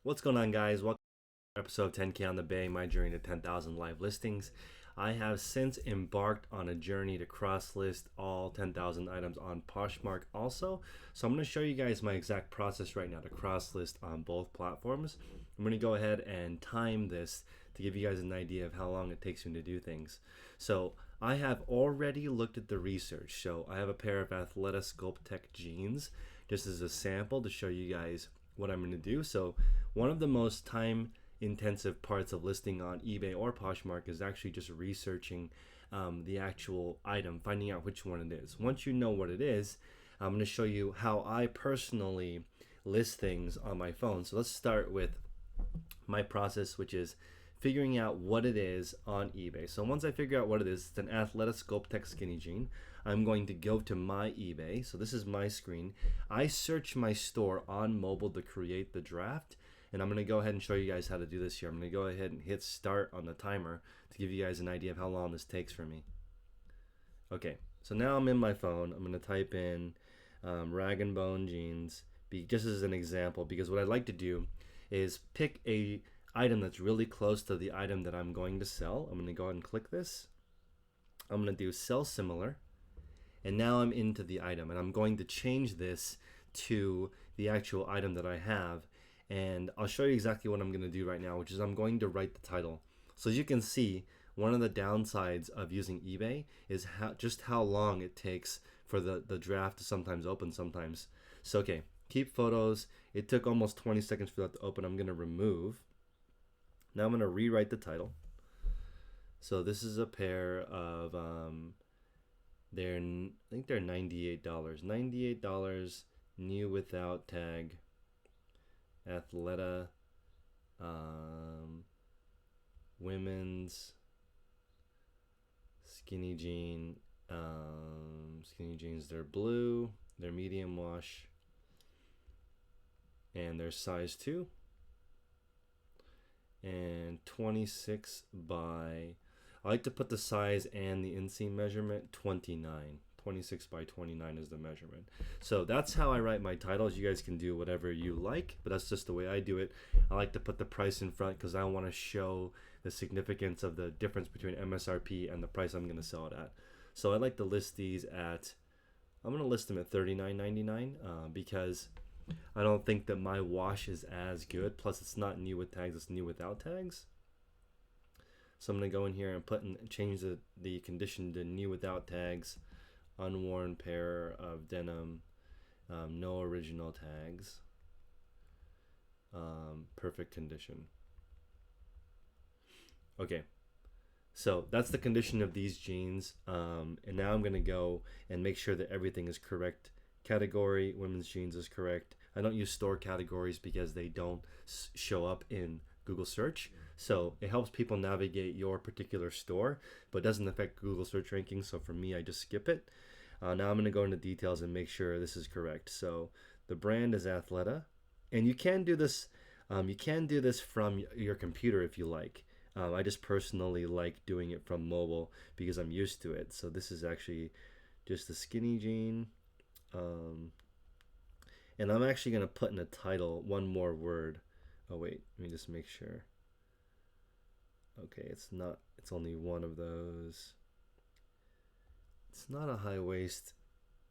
What's going on, guys? Welcome to episode 10K on the Bay, my journey to 10,000 live listings. I have since embarked on a journey to cross list all 10,000 items on Poshmark also. So I'm going to show you guys my exact process right now to cross list on both platforms. I'm going to go ahead and time this to give you guys an idea of how long it takes me to do things. So I have already looked at the research. So I have a pair of Athleta Sculpt Tech jeans just as a sample to show you guys what I'm going to do. So one of the most time intensive parts of listing on eBay or Poshmark is actually just researching the actual item, finding out which one it is. Once you know what it is, I'm going to show you how I personally list things on my phone. So let's start with my process, which is figuring out what it is on eBay. So once I figure out what it is, it's an Athleta Sculpt Tech skinny jean. I'm going to go to my eBay. So this is my screen. I search my store on mobile to create the draft. And I'm going to go ahead and show you guys how to do this here. I'm going to go ahead and hit start on the timer to give you guys an idea of how long this takes for me. Okay, so now I'm in my phone. I'm going to type in rag and bone jeans, just as an example, because what I'd like to do is pick a item that's really close to the item that I'm going to sell. I'm going to go ahead and click this. I'm going to do sell similar. And now I'm into the item, and I'm going to change this to the actual item that I have. And I'll show you exactly what I'm going to do right now, which is I'm going to write the title. So as you can see, one of the downsides of using eBay is just how long it takes for the draft to sometimes open sometimes. So okay, keep photos. It took almost 20 seconds for that to open. I'm going to remove. Now I'm going to rewrite the title. So this is a pair of, I think they're $98. $98, new without tag. Athleta, women's skinny jean, skinny jeans. They're blue, they're medium wash, and they're size 2, and 26 by, I like to put the size and the inseam measurement 29. 26 by 29 is the measurement. So that's how I write my titles. You guys can do whatever you like, but that's just the way I do it. I like to put the price in front because I want to show the significance of the difference between MSRP and the price I'm going to sell it at. So I like to list these at, I'm going to list them at $39.99 because I don't think that my wash is as good. Plus it's not new with tags, it's new without tags. So I'm going to go in here and change the condition to new without tags. Unworn pair of denim, no original tags, perfect condition. Okay, so that's the condition of these jeans, and now I'm gonna go and make sure that everything is correct. Category, women's jeans is correct. I don't use store categories because they don't show up in Google search, so it helps people navigate your particular store, but doesn't affect Google search rankings. So for me, I just skip it. Now I'm going to go into details and make sure this is correct. So the brand is Athleta, and you can do this. You can do this from your computer if you like. I just personally like doing it from mobile because I'm used to it. So this is actually just a skinny jean, and I'm actually going to put in a title one more word. Oh wait, let me just make sure. Okay, it's not. It's only one of those. It's not a high waist.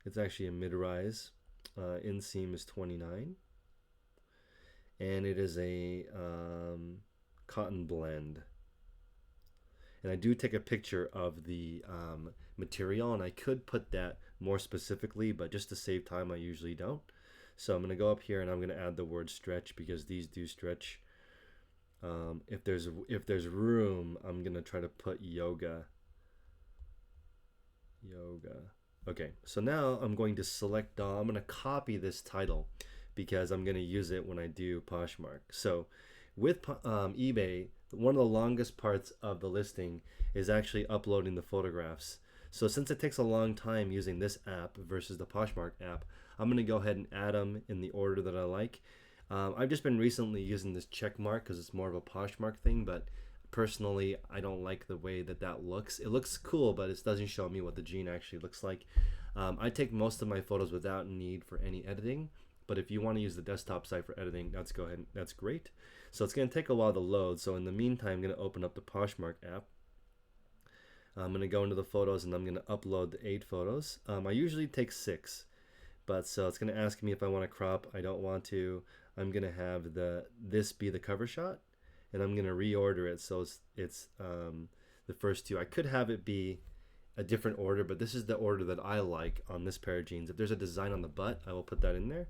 It's actually a mid-rise. Inseam is 29. And it is a cotton blend. And I do take a picture of the material, and I could put that more specifically, but just to save time, I usually don't. So I'm going to go up here and I'm going to add the word stretch because these do stretch. If there's room, I'm going to try to put yoga. Okay, so now I'm going to select I'm going to copy this title because I'm going to use it when I do Poshmark. So with eBay, one of the longest parts of the listing is actually uploading the photographs. So since it takes a long time using this app versus the Poshmark app, I'm going to go ahead and add them in the order that I like. I've just been recently using this check mark because it's more of a Poshmark thing, but personally, I don't like the way that looks. It looks cool, but it doesn't show me what the jean actually looks like. I take most of my photos without need for any editing, But if you want to use the desktop site for editing, that's go ahead. That's great. So it's going to take a while to load. So in the meantime, I'm going to open up the Poshmark app. I'm going to go into the photos and I'm going to upload the 8 photos. I usually take 6, but so it's going to ask me if I want to crop. I don't want to. I'm going to have this be the cover shot, and I'm going to reorder it so it's the first 2. I could have it be a different order, but this is the order that I like on this pair of jeans. If there's a design on the butt, I will put that in there.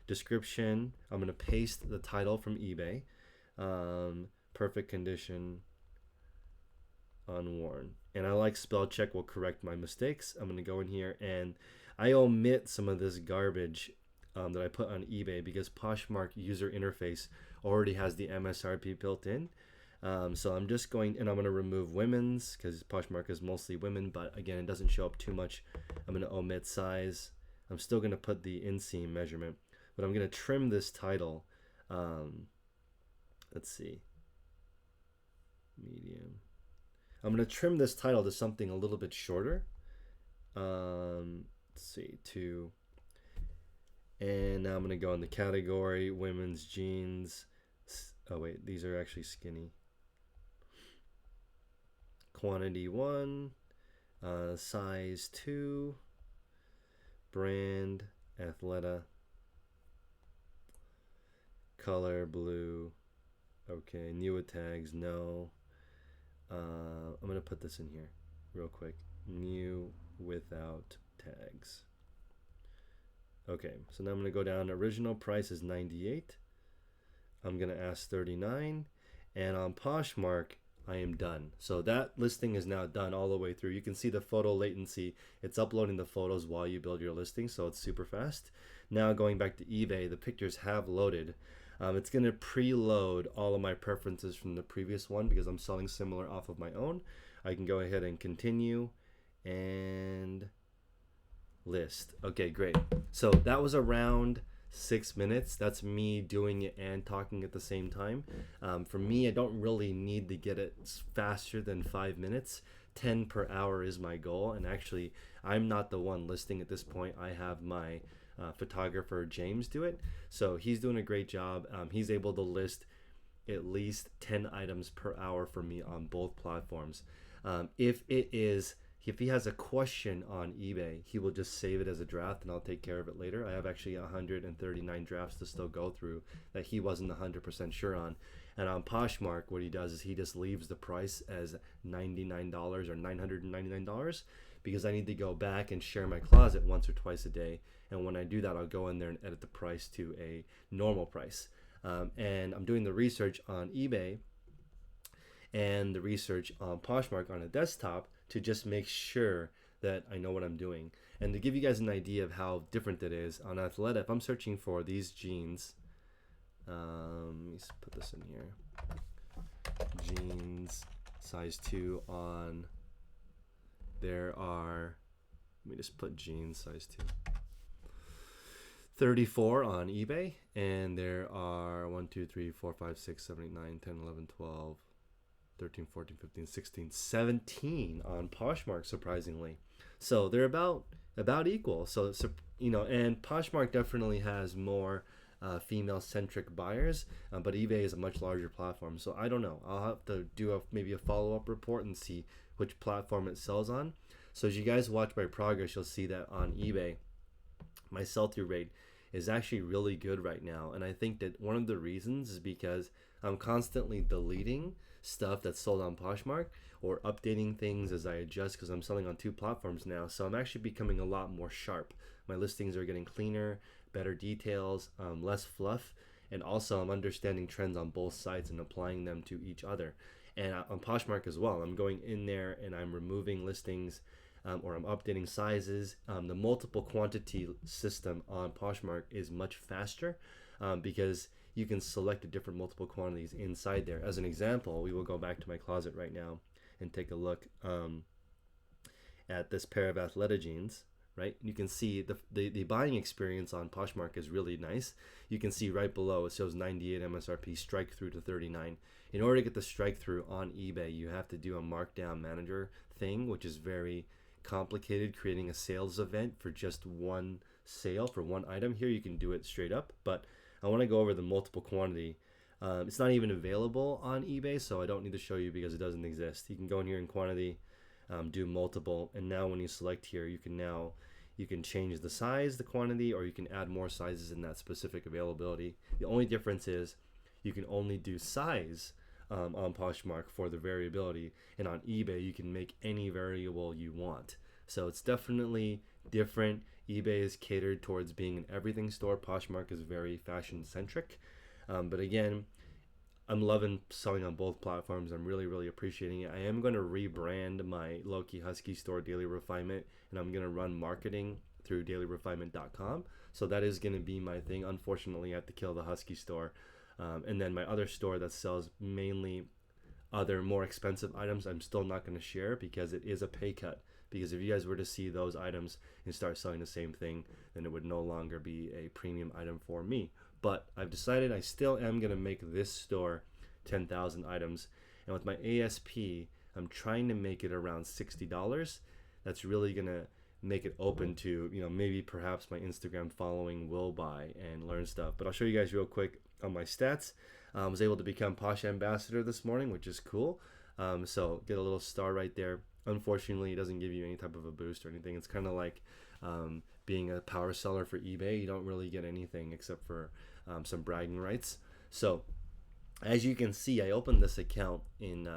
Description, I'm going to paste the title from eBay. Perfect condition, unworn. And I like spell check will correct my mistakes. I'm going to go in here and I omit some of this garbage that I put on eBay because Poshmark user interface already has the MSRP built in. So I'm just going, and I'm going to remove women's because Poshmark is mostly women, but again, it doesn't show up too much. I'm going to omit size. I'm still going to put the inseam measurement, but I'm going to trim this title. Let's see. Medium. I'm going to trim this title to something a little bit shorter. Let's see, 2. And now I'm going to go in the category, women's jeans. Oh wait, these are actually skinny. Quantity 1, size 2, brand, Athleta, color, blue. Okay, new tags, no. I'm going to put this in here real quick. New without tags. Okay, so now I'm going to go down. Original price is $98. I'm going to ask $39. And on Poshmark, I am done. So that listing is now done all the way through. You can see the photo latency. It's uploading the photos while you build your listing, so it's super fast. Now going back to eBay, the pictures have loaded. It's going to preload all of my preferences from the previous one because I'm selling similar off of my own. I can go ahead and continue and list. Okay, great. So that was around 6 minutes. That's me doing it and talking at the same time. For me, I don't really need to get it faster than 5 minutes. 10 per hour is my goal, and actually I'm not the one listing at this point. I have my photographer James do it, so he's doing a great job. He's able to list at least 10 items per hour for me on both platforms. If he has a question on eBay, he will just save it as a draft and I'll take care of it later. I have actually 139 drafts to still go through that he wasn't 100% sure on. And on Poshmark, what he does is he just leaves the price as $99 or $999 because I need to go back and share my closet once or twice a day. And when I do that, I'll go in there and edit the price to a normal price. And I'm doing the research on eBay and the research on Poshmark on a desktop to just make sure that I know what I'm doing. And to give you guys an idea of how different it is, on Athleta, if I'm searching for these jeans, let me put this in here, jeans size 2 on, there are, let me just put jeans size 2. 34 on eBay, and there are 1, 2, 3, 4, 5, 6, 7, 8, 9, 10, 11, 12, 13, 14, 15, 16, 17 on Poshmark, surprisingly. So they're about equal. So, and Poshmark definitely has more female-centric buyers, but eBay is a much larger platform. So I don't know. I'll have to do maybe a follow-up report and see which platform it sells on. So as you guys watch my progress, you'll see that on eBay, my sell-through rate is actually really good right now. And I think that one of the reasons is because I'm constantly deleting stuff that's sold on Poshmark or updating things as I adjust because I'm selling on 2 platforms now. So I'm actually becoming a lot more sharp. My listings are getting cleaner, better details, less fluff, and also I'm understanding trends on both sites and applying them to each other. And on Poshmark as well, I'm going in there and I'm removing listings or I'm updating sizes. The multiple quantity system on Poshmark is much faster because you can select the different multiple quantities inside there. As an example, we will go back to my closet right now and take a look at this pair of Athleta jeans, right? You can see the buying experience on Poshmark is really nice. You can see right below it shows 98 MSRP, strike through to 39. In order to get the strike through on eBay, you have to do a markdown manager thing, which is very complicated, creating a sales event for just one sale for one item. Here you can do it straight up, but I want to go over the multiple quantity. It's not even available on eBay, so I don't need to show you because it doesn't exist. You can go in here in quantity, do multiple, and now when you select here, you can change the size, the quantity, or you can add more sizes in that specific availability. The only difference is you can only do size on Poshmark for the variability, and on eBay you can make any variable you want. So it's definitely different. eBay is catered towards being an everything store. Poshmark is very fashion centric. But again, I'm loving selling on both platforms. I'm really appreciating it. I am going to rebrand my Low-Key Husky store, Daily Refinement, and I'm going to run marketing through dailyrefinement.com. So that is going to be my thing. Unfortunately, I have to kill the Husky store. And then my other store that sells mainly other more expensive items, I'm still not going to share because it is a pay cut. Because if you guys were to see those items and start selling the same thing, then it would no longer be a premium item for me. But I've decided I still am going to make this store 10,000 items. And with my ASP, I'm trying to make it around $60. That's really going to make it open to, maybe perhaps my Instagram following will buy and learn stuff. But I'll show you guys real quick on my stats. I was able to become Posh Ambassador this morning, which is cool. So get a little star right there. Unfortunately, it doesn't give you any type of a boost or anything. It's kind of like being a power seller for eBay. You don't really get anything except for some bragging rights. So as you can see, I opened this account in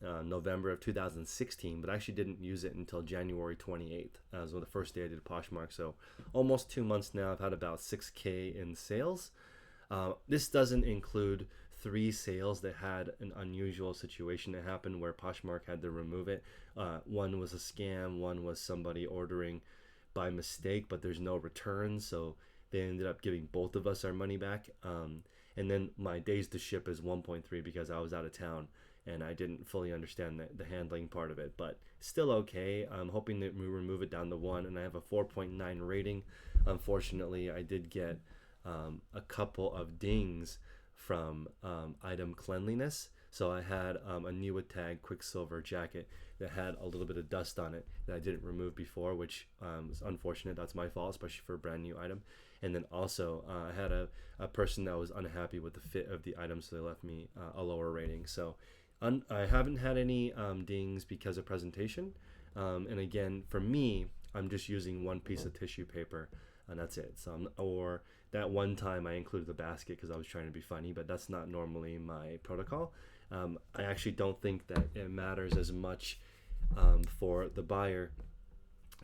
November of 2016, but I actually didn't use it until January 28th. That was the first day I did Poshmark. So almost 2 months now. I've had about 6K in sales. This doesn't include 3 sales that had an unusual situation that happened where Poshmark had to remove it. One was a scam, one was somebody ordering by mistake, but there's no return, so they ended up giving both of us our money back. And then my days to ship is 1.3 because I was out of town and I didn't fully understand the handling part of it, but still okay. I'm hoping that we remove it down to 1, and I have a 4.9 rating. Unfortunately, I did get a couple of dings from item cleanliness. So I had a Newa Tag Quicksilver jacket that had a little bit of dust on it that I didn't remove before, which was unfortunate. That's my fault, especially for a brand new item. And then also I had a person that was unhappy with the fit of the item, so they left me a lower rating. So I haven't had any dings because of presentation. And again, for me, I'm just using one piece of tissue paper, and that's it. So or that one time I included the basket because I was trying to be funny, but that's not normally my protocol. I actually don't think that it matters as much for the buyer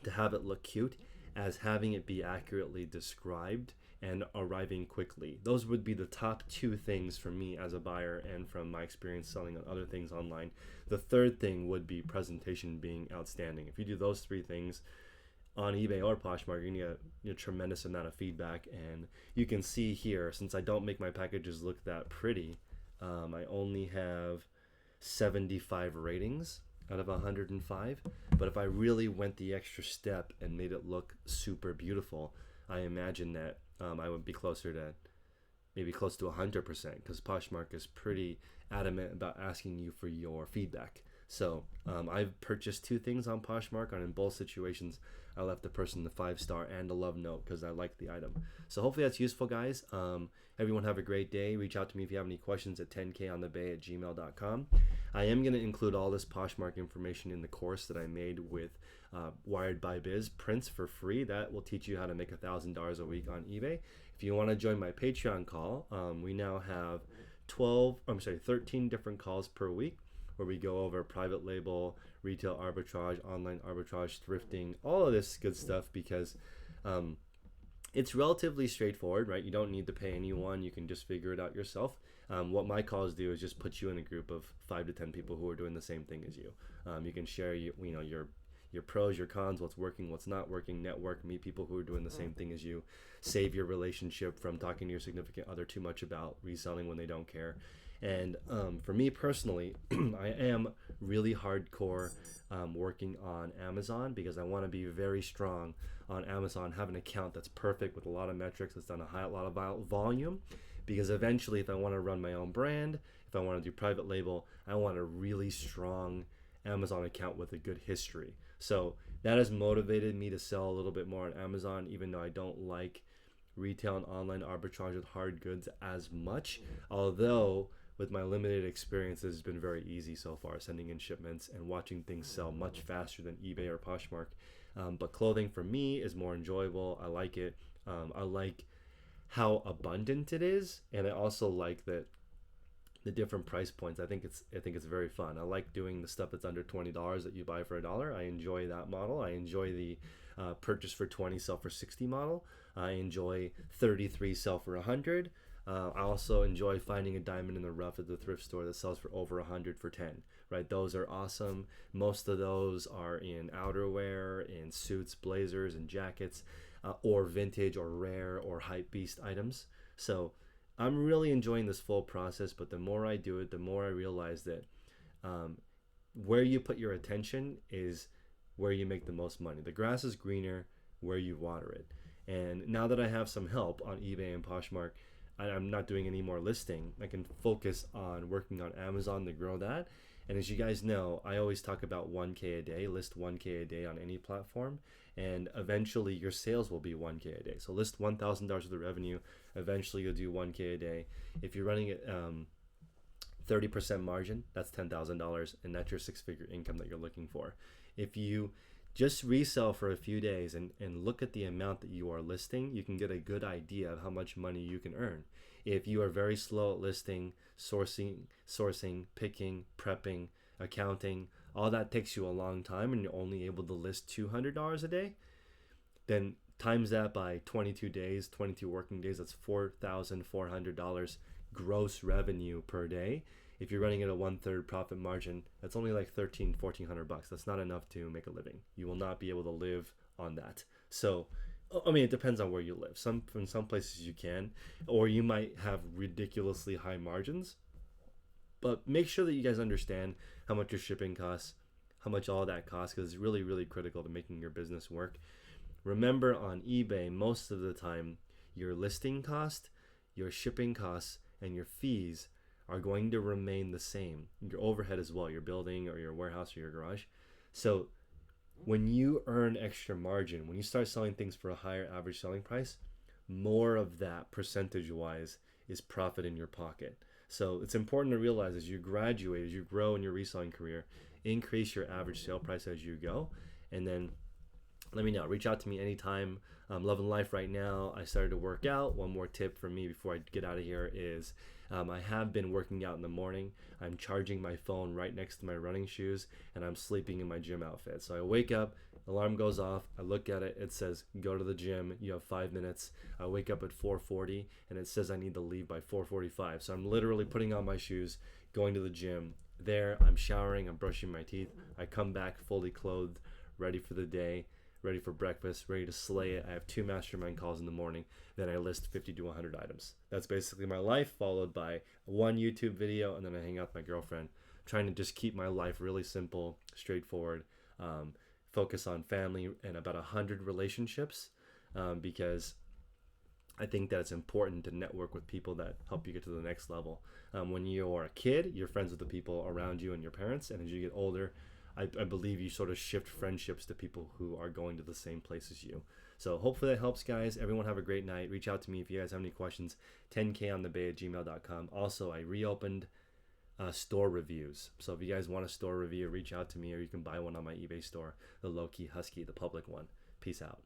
to have it look cute as having it be accurately described and arriving quickly. Those would be the top 2 things for me as a buyer and from my experience selling on other things online. The third thing would be presentation being outstanding. If you do those 3 things on eBay or Poshmark, you're gonna get a tremendous amount of feedback. And you can see here, since I don't make my packages look that pretty, I only have 75 ratings out of 105. But if I really went the extra step and made it look super beautiful, I imagine that I would be closer to maybe close to 100%, because Poshmark is pretty adamant about asking you for your feedback. So I've purchased 2 things on Poshmark, and in both situations I left the person the 5-star and a love note because I liked the item. So hopefully that's useful, guys. Everyone have a great day. Reach out to me if you have any questions at 10konthebay@gmail.com. I am going to include all this Poshmark information in the course that I made with Wired by Biz prints for free. That will teach you how to make $1,000 a week on eBay. If you want to join my Patreon call, we now have 13 different calls per week, where we go over private label, retail arbitrage, online arbitrage, thrifting, all of this good stuff, because it's relatively straightforward, right? You don't need to pay anyone. You can just figure it out yourself. What my calls do is just put you in a group of 5 to 10 people who are doing the same thing as you. You can share your pros, your cons, what's working, what's not working, network, meet people who are doing the same thing as you, save your relationship from talking to your significant other too much about reselling when they don't care. And for me personally, I am really hardcore working on Amazon, because I want to be very strong on Amazon, have an account that's perfect with a lot of metrics, that's done a lot of volume, because eventually if I want to run my own brand, if I want to do private label, I want a really strong Amazon account with a good history. So that has motivated me to sell a little bit more on Amazon, even though I don't like retail and online arbitrage with hard goods as much. Although with my limited experience, it's been very easy so far, sending in shipments and watching things sell much faster than eBay or Poshmark. But clothing for me is more enjoyable. I like it. I like how abundant it is, and I also like that the different price points. I think it's very fun. I like doing the stuff that's under $20 that you buy for $1. I enjoy that model. I enjoy the purchase for 20, sell for 60 model. I enjoy 33, sell for 100. I also enjoy finding a diamond in the rough at the thrift store that sells for over 100 for 10. Right, those are awesome. Most of those are in outerwear, in suits, blazers, and jackets, or vintage or rare or hype beast items. So I'm really enjoying this full process, but the more I do it, the more I realize that um, where you put your attention is where you make the most money. The grass is greener where you water it. And now that I have some help on eBay and Poshmark, I'm not doing any more listing. I can focus on working on Amazon to grow that. And as you guys know, I always talk about 1K a day, list 1K a day on any platform, and eventually your sales will be 1K a day. So list $1,000 of the revenue, eventually you'll do 1K a day. If you're running at 30% margin, that's $10,000, and that's your six-figure income that you're looking for. If you just resell for a few days and look at the amount that you are listing, you can get a good idea of how much money you can earn. If you are very slow at listing, sourcing, picking, prepping, accounting, all that takes you a long time and you're only able to list $200 a day, then times that by 22 days, 22 working days, that's $4,400 gross revenue per day. If you're running at a 1/3 profit margin, that's only like $1,400. That's not enough to make a living. You will not be able to live on that. So, I mean, it depends on where you live. In some places you can, or you might have ridiculously high margins. But make sure that you guys understand how much your shipping costs, how much all that costs, because it's really, really critical to making your business work. Remember, on eBay, most of the time, your listing cost, your shipping costs, and your fees are going to remain the same. Your overhead as well, your building or your warehouse or your garage. So when you earn extra margin, when you start selling things for a higher average selling price, more of that percentage wise is profit in your pocket. So it's important to realize as you graduate, as you grow in your reselling career, increase your average sale price as you go. And then let me know. Reach out to me anytime. I'm loving life right now. I started to work out. One more tip for me before I get out of here is I have been working out in the morning. I'm charging my phone right next to my running shoes, and I'm sleeping in my gym outfit. So I wake up, alarm goes off, I look at it, it says go to the gym, you have 5 minutes. I wake up at 4:40, and it says I need to leave by 4:45. So I'm literally putting on my shoes, going to the gym. There, I'm showering, I'm brushing my teeth. I come back fully clothed, ready for the day, ready for breakfast, ready to slay it. I have 2 mastermind calls in the morning. Then I list 50 to 100 items. That's basically my life, followed by one YouTube video, and then I hang out with my girlfriend. I'm trying to just keep my life really simple, straightforward, focus on family and about 100 relationships, because I think that it's important to network with people that help you get to the next level. When you're a kid, you're friends with the people around you and your parents, and as you get older, I believe you sort of shift friendships to people who are going to the same place as you. So hopefully that helps, guys. Everyone have a great night. Reach out to me if you guys have any questions. 10konthebay@gmail.com. Also, I reopened store reviews. So if you guys want a store review, reach out to me, or you can buy one on my eBay store, the Low Key Husky, the public one. Peace out.